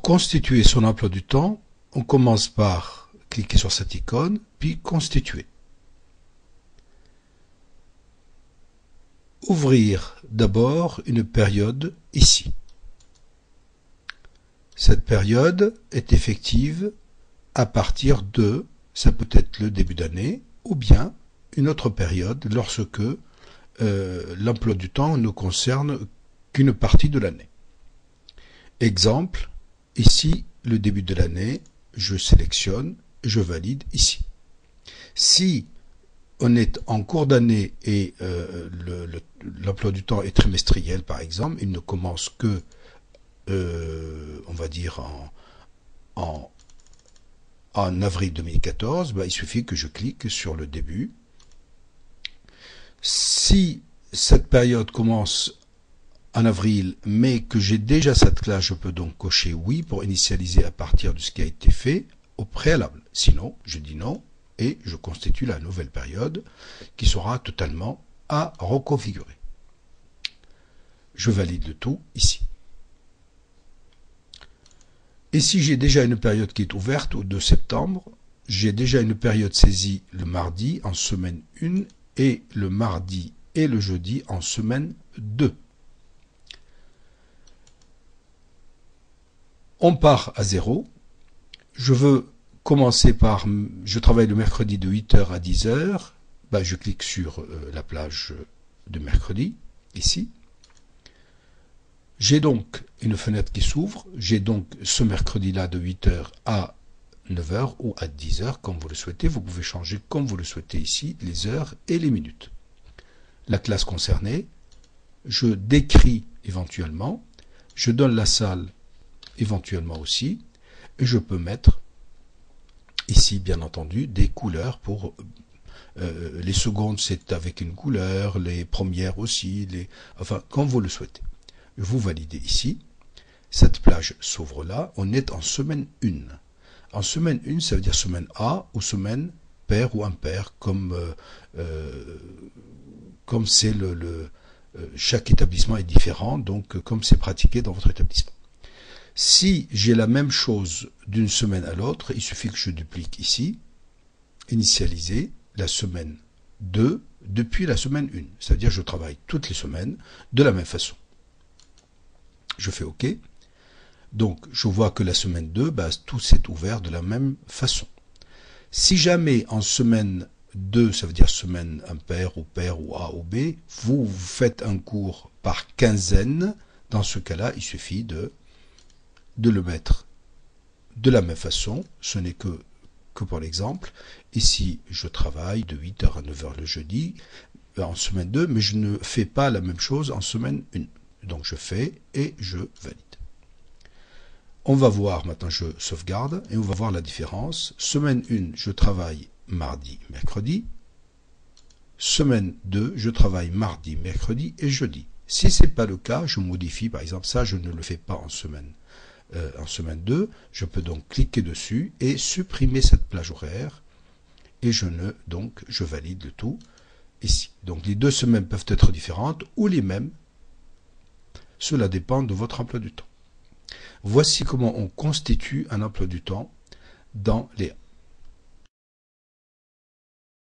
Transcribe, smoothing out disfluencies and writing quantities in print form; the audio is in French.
Pour constituer son emploi du temps, on commence par cliquer sur cette icône, puis constituer. Ouvrir d'abord une période ici. Cette période est effective à partir de, ça peut être le début d'année, ou bien une autre période lorsque l'emploi du temps ne concerne qu'une partie de l'année. Exemple, ici, le début de l'année, je sélectionne, je valide ici. Si on est en cours d'année et l'emploi du temps est trimestriel, par exemple, il ne commence que, on va dire, en avril 2014, il suffit que je clique sur le début. Si cette période commence en avril, mais que j'ai déjà cette classe, je peux donc cocher oui pour initialiser à partir de ce qui a été fait au préalable. Sinon, je dis non et je constitue la nouvelle période qui sera totalement à reconfigurer. Je valide le tout ici. Et si j'ai déjà une période qui est ouverte au 2 septembre, j'ai déjà une période saisie le mardi en semaine 1 et le mardi et le jeudi en semaine 2. On part à 0. Je veux commencer par, je travaille le mercredi de 8h à 10h. Je clique sur la plage de mercredi, ici. J'ai donc une fenêtre qui s'ouvre. J'ai donc ce mercredi-là de 8h à 9h ou à 10h, comme vous le souhaitez. Vous pouvez changer comme vous le souhaitez ici, les heures et les minutes. La classe concernée, je décris éventuellement, je donne la salle éventuellement aussi, et je peux mettre ici, bien entendu, des couleurs pour les secondes, c'est avec une couleur, les premières aussi, enfin, comme vous le souhaitez. Vous validez ici. Cette plage s'ouvre là. On est en semaine 1. En semaine 1, ça veut dire semaine A ou semaine pair ou impair, comme c'est chaque établissement est différent, donc comme c'est pratiqué dans votre établissement. Si j'ai la même chose d'une semaine à l'autre, il suffit que je duplique ici, initialiser la semaine 2 depuis la semaine 1. C'est-à-dire que je travaille toutes les semaines de la même façon. Je fais OK. Donc, je vois que la semaine 2, tout s'est ouvert de la même façon. Si jamais en semaine 2, ça veut dire semaine impair ou pair ou A ou B, vous faites un cours par quinzaine, dans ce cas-là, il suffit de le mettre de la même façon. Ce n'est que pour l'exemple. Ici, je travaille de 8h à 9h le jeudi, en semaine 2, mais je ne fais pas la même chose en semaine 1. Donc je fais et je valide. On va voir, maintenant je sauvegarde, et on va voir la différence. Semaine 1, je travaille mardi, mercredi. Semaine 2, je travaille mardi, mercredi et jeudi. Si ce n'est pas le cas, je modifie, par exemple, ça je ne le fais pas en semaine 2. Je peux donc cliquer dessus et supprimer cette plage horaire. Et je valide le tout ici. Donc les 2 semaines peuvent être différentes ou les mêmes. Cela dépend de votre emploi du temps. Voici comment on constitue un emploi du temps dans les